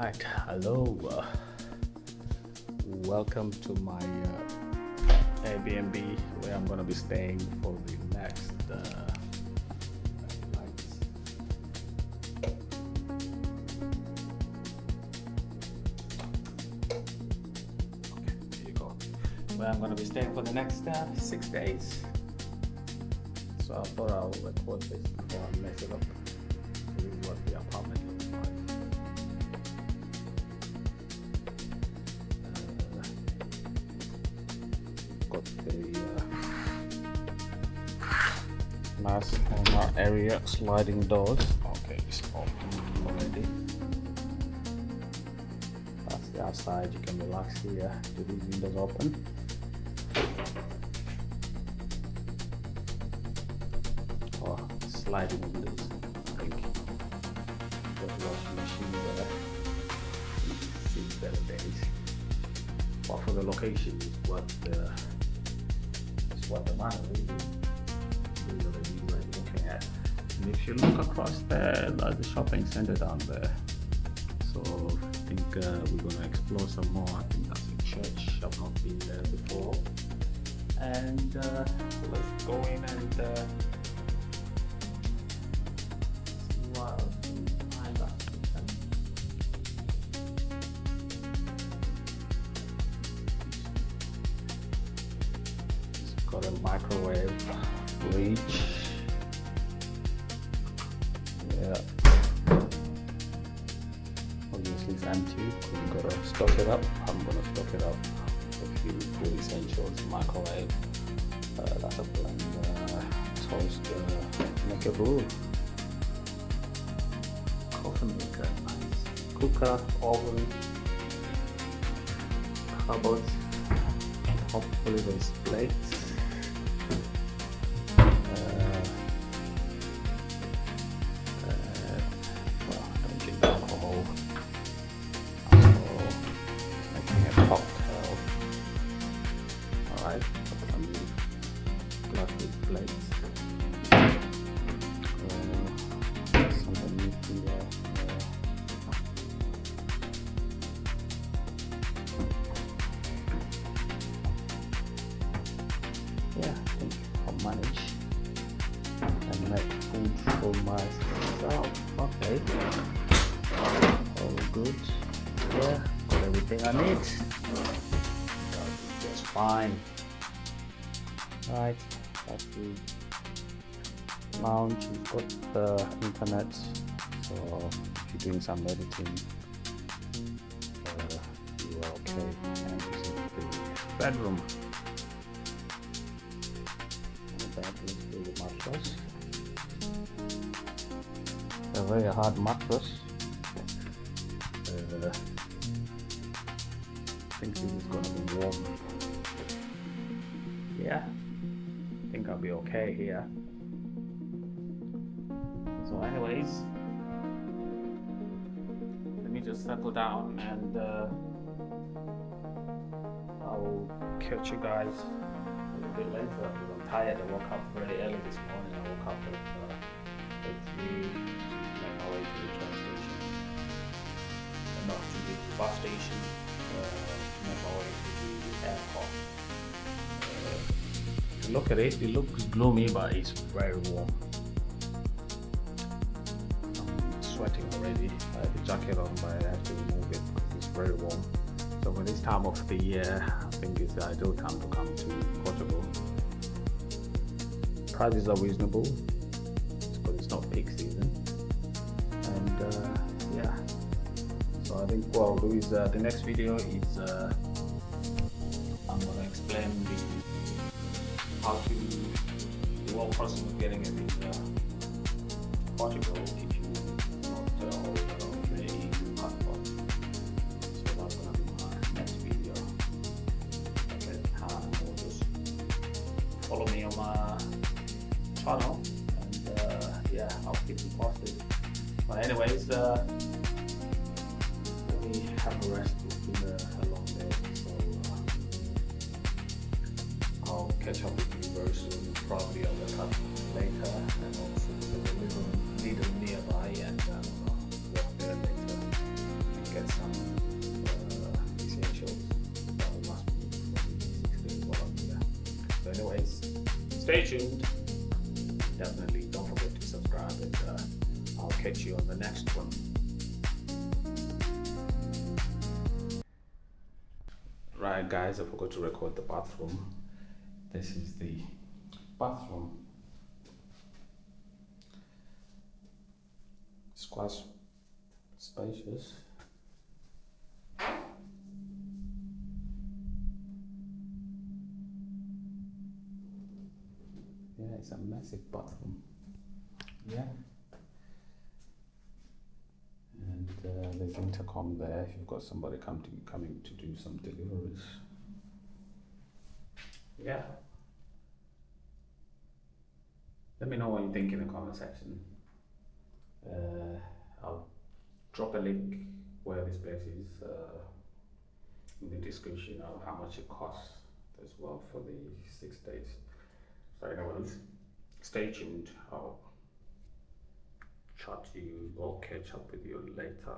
Right, hello. Welcome to my Airbnb where I'm gonna be staying for the next. Okay, there you go. Where I'm gonna be staying for the next 6 days. So I thought I'll record this before I mess it up. This is what the apartment looks like. Got the nice corner area, sliding doors. Okay, it's open already. That's the outside. You can relax here. Do these windows open? Oh, sliding windows. I think there's a washing machine there. See better days. But for the location is what the man really looking at. And if you look across there, there's the shopping center down there. So I think we're gonna explore some more. I think that's a church. I've not been there before. And let's go in and see what else behind that. Got a microwave, fridge. Yeah. Obviously it's empty. We've got to stock it up. I'm gonna stock it up. A few food essentials, microwave. That's a blender, toaster, make a brew. Coffee maker, nice. Cooker, oven, cupboard. Hopefully there's plates. Don't drink alcohol. Making a cocktail. Alright, some plastic plates. Something new here. Yeah, I think I'll manage and make food for myself. Okay, all good. Yeah, got everything I need. Just fine. Right, that's the lounge. We've got the internet, so if you're doing some editing, you are okay. And this is the bedroom. The mattress. A very hard mattress. I think this is gonna be warm. Yeah, I think I'll be okay here. So anyways, let me just settle down and I'll catch you guys a little bit later because I'm tired. I woke up very early this morning. I woke up at 3 to make my way to the train station. Not to the bus station, to make my way to the airport. If you look at it, it looks gloomy, but it's very warm. I'm sweating already. I have the jacket on, but I have to remove it because it's very warm. So for this time of the year, I think it's the ideal time to come to Portugal. Prices are reasonable because it's not peak season. And yeah, so I think what I'll do is the next video is I'm gonna explain how to the whole process of getting a visa to Portugal if you not hold a passport. So that's gonna be my next video. Okay, or just follow me on my channel, and yeah, I'll keep you posted. But anyways, let me have a rest. It's been a long day, so I'll catch up with you very soon. Probably I'll wake up later, and also there's a little nearby, and walk there later and get some essentials that we must be for the 6 days volunteer. So anyways, stay tuned. Definitely don't forget to subscribe, and I'll catch you on the next one. Right guys, I forgot to record the bathroom. This is the bathroom. It's quite spacious. Yeah, it's a massive bathroom. Yeah. And there's intercom there if you've got somebody coming to do some deliveries. Yeah. Let me know what you think in the comment section. I'll drop a link where this place is in the description of how much it costs as well for the 6 days. So anyways, stay tuned. I'll chat to you or catch up with you later.